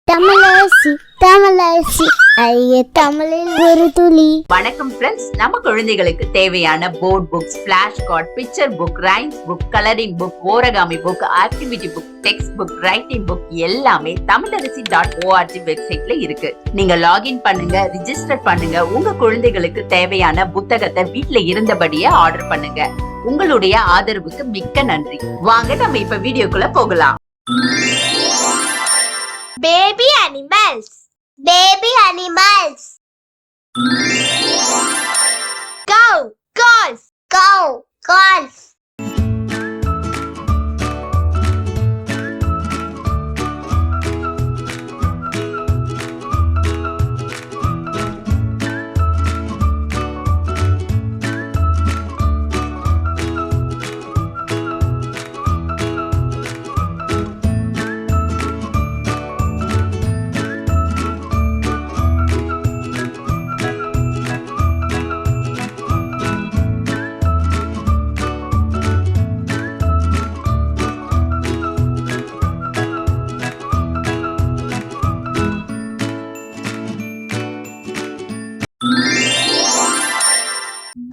தமிழரசி தமிழரசி ஐய தமிழில் ஒரு துளி. வணக்கம் ஃப்ரெண்ட்ஸ், நம்ம குழந்தைகளுக்கு தேவையான board books, flash card, picture book, rhymes book, colouring book, origami book, activity book, text book, writing book எல்லாமே Tamilarasi.org வெப்சைட்ல இருக்கு. நீங்க லாகின் பண்ணுங்க, ரிஜிஸ்டர் பண்ணுங்க. உங்க குழந்தைகளுக்கு தேவையான புத்தகத்தை வீட்ல இருந்தபடியே ஆர்டர் பண்ணுங்க. உங்களுடைய ஆதரவுக்கு மிக்க நன்றி. வாங்க நம்ம இப்ப வீடியோக்குள்ள போகலாம். Baby animals. Baby animals. Cow, calls. Cow, calls.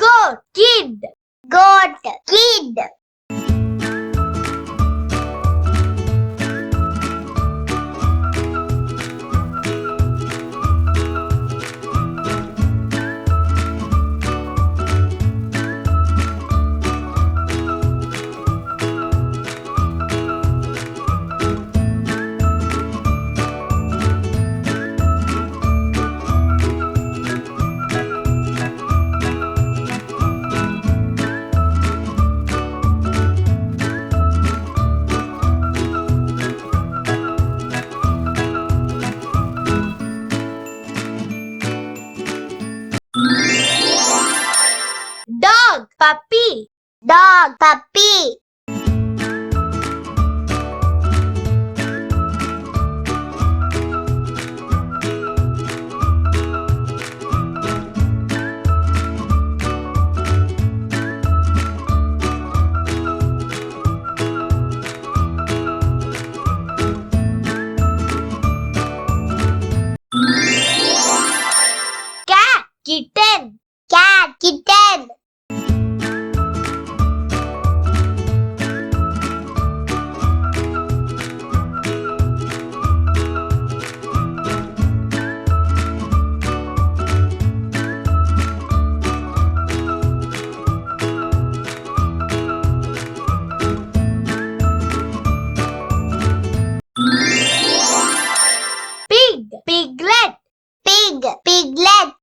Goat, kid. Goat, kid. Dog, puppy. Dog, puppy. Cat, kitten. Cat, kitten. Pig, piglet. Pig, piglet.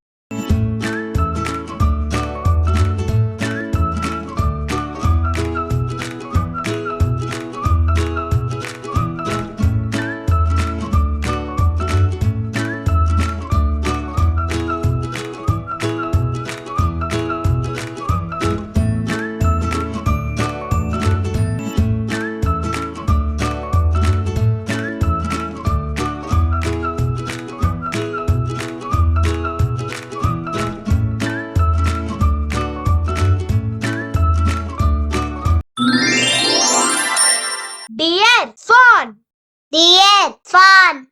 Deer, fawn. Deer, fawn.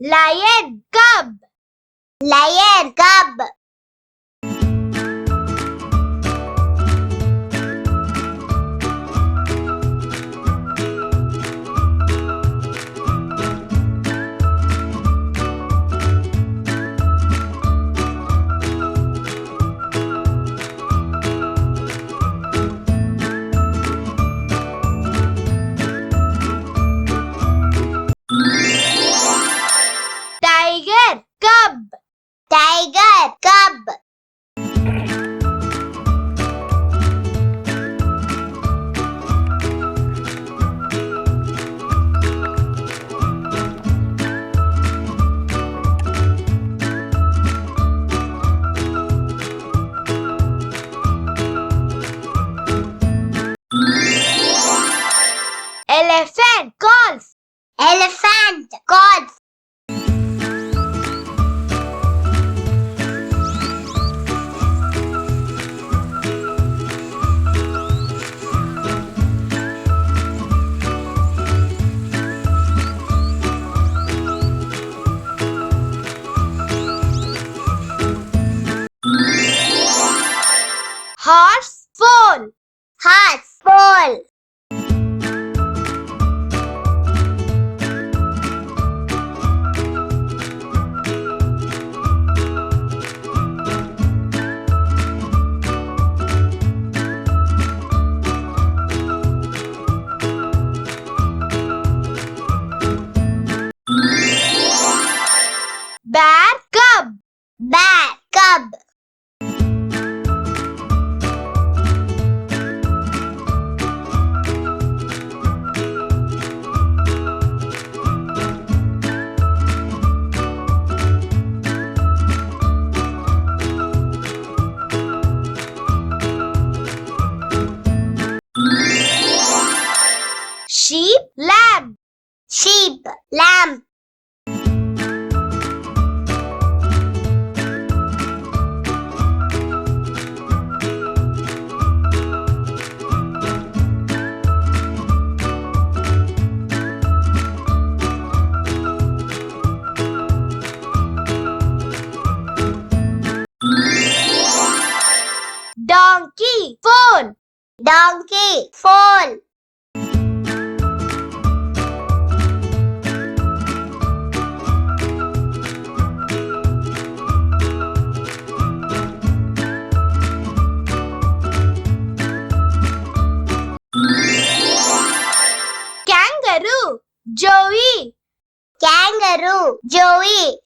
Lion, cub. Lion, cub. Tiger, cub. Tiger, cub. Horse. Foal. Bear. Cub. Bear. Cub. Sheep. Lamb. Sheep. Lamb. Donkey. Foal. Donkey. Foal. Kangaroo. Joey. Kangaroo. Joey.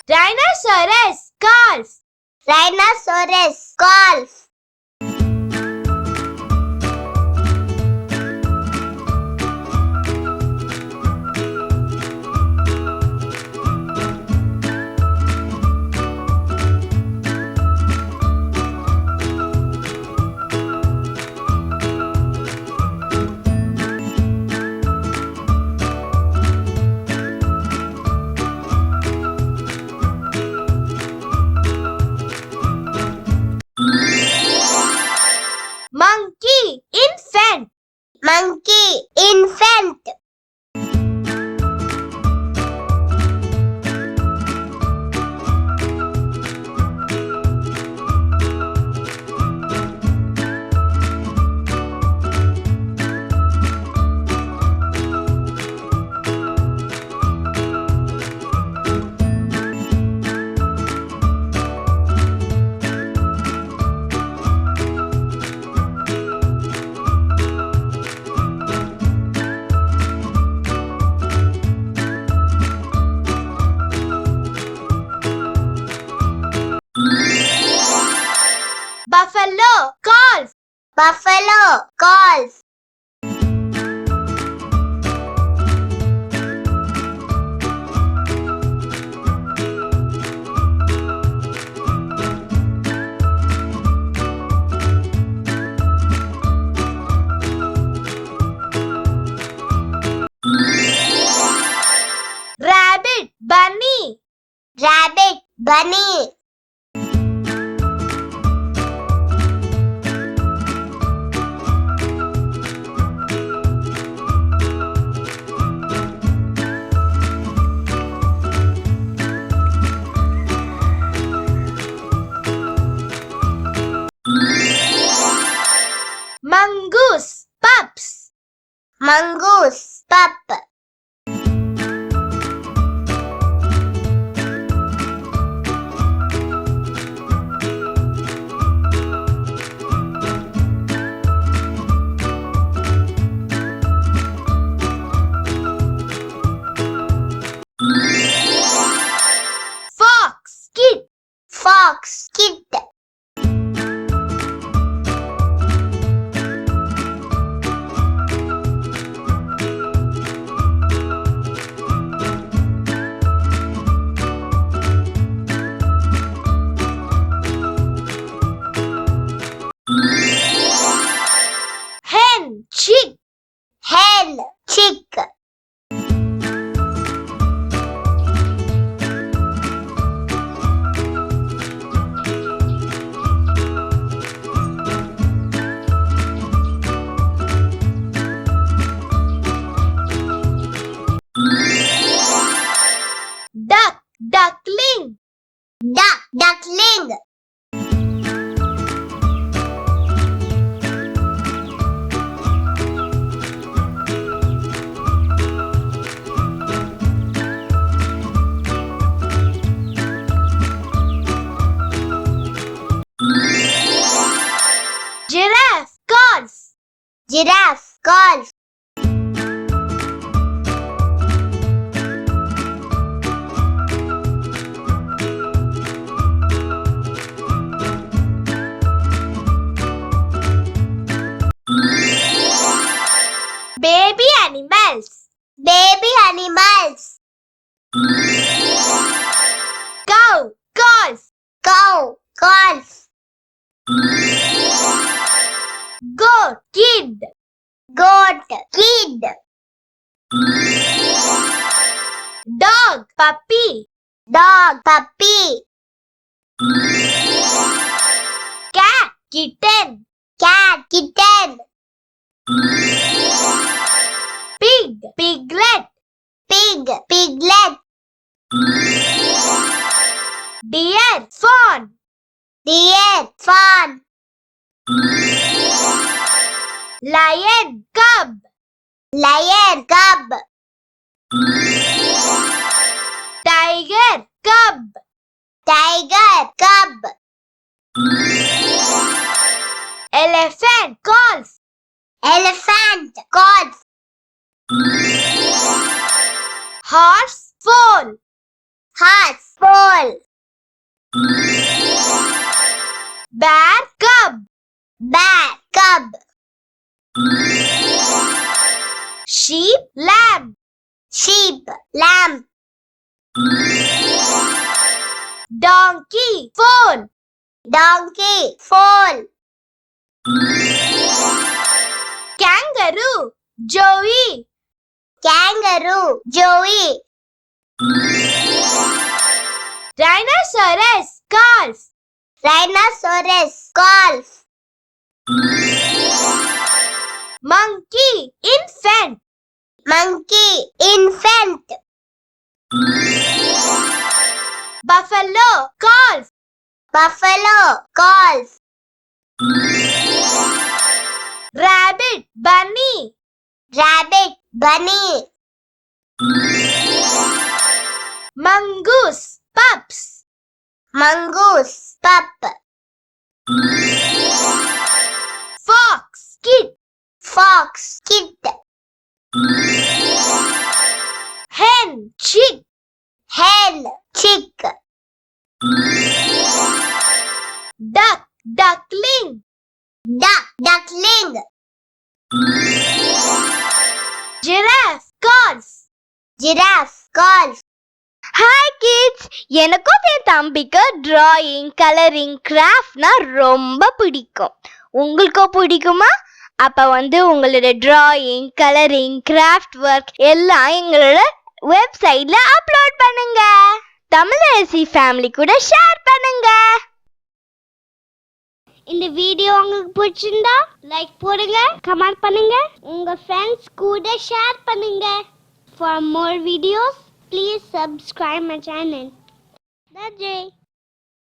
Rhinoceros. Golf. Rhinoceros. Golf. Monkey. Infant. Monkey. Infant. Buffalo. Golf. Buffalo. Golf. Rabbit. Bunny. Rabbit. Bunny. Mongoose. Pups. Mongoose. Pup. Fox. Kid. Fox. Kid. Giraffe. Golf. Baby animals. Baby animals. Cow. Golf. Cow. Golf. Goat. Kid. Goat. Kid. Dog. Puppy. Dog. Puppy. Cat. Kitten. Cat. Kitten. Pig. Piglet. Pig. Piglet. Deer. Fawn. Deer. Fawn. Lion. Cub. Lion. Cub. Tiger. Cub. Tiger. Cub. Elephant. Calf. Elephant. Calf. Horse. Foal. Horse. Foal. Bear. Cub. Bear. Cub. Sheep. Lamb. Sheep. Lamb. Donkey. Foal. Donkey. Foal. Kangaroo. Joey. Kangaroo. Joey. Rhinoceros. Calf. Rhinoceros. Calf. Monkey. Infant. Monkey. Infant. Buffalo. Calf. Buffalo. Calf. Rabbit. Bunny. Rabbit. Bunny. Mongoose. Pups. Mongoose. Pup. Fox. Kid. Fox. Kid. Hen. Chick. Hen. Chick. Duck. Duckling. Duck. Duckling. Giraffe. Calf. Giraffe. Calf. Hi kids, எனக்கும் என் தம்பிக்கு drawing, colouring, கிராஃப்ட்னா ரொம்ப பிடிக்கும். உங்களுக்கும் பிடிக்குமா? அப்போ உங்களோட drawing, colouring, craft work எல்லாம் எங்களோட வெப்சைட்ல அப்லோட் பண்ணுங்க. தமிழரசி ஃபேமிலி கூட ஷேர் பண்ணுங்க. இந்த வீடியோ உங்களுக்கு பிடிச்சிருந்தா லைக் போடுங்க, கமெண்ட் பண்ணுங்க, உங்க ஃப்ரெண்ட்ஸ் கூட ஷேர் பண்ணுங்க. For more videos, please subscribe my channel. That's it.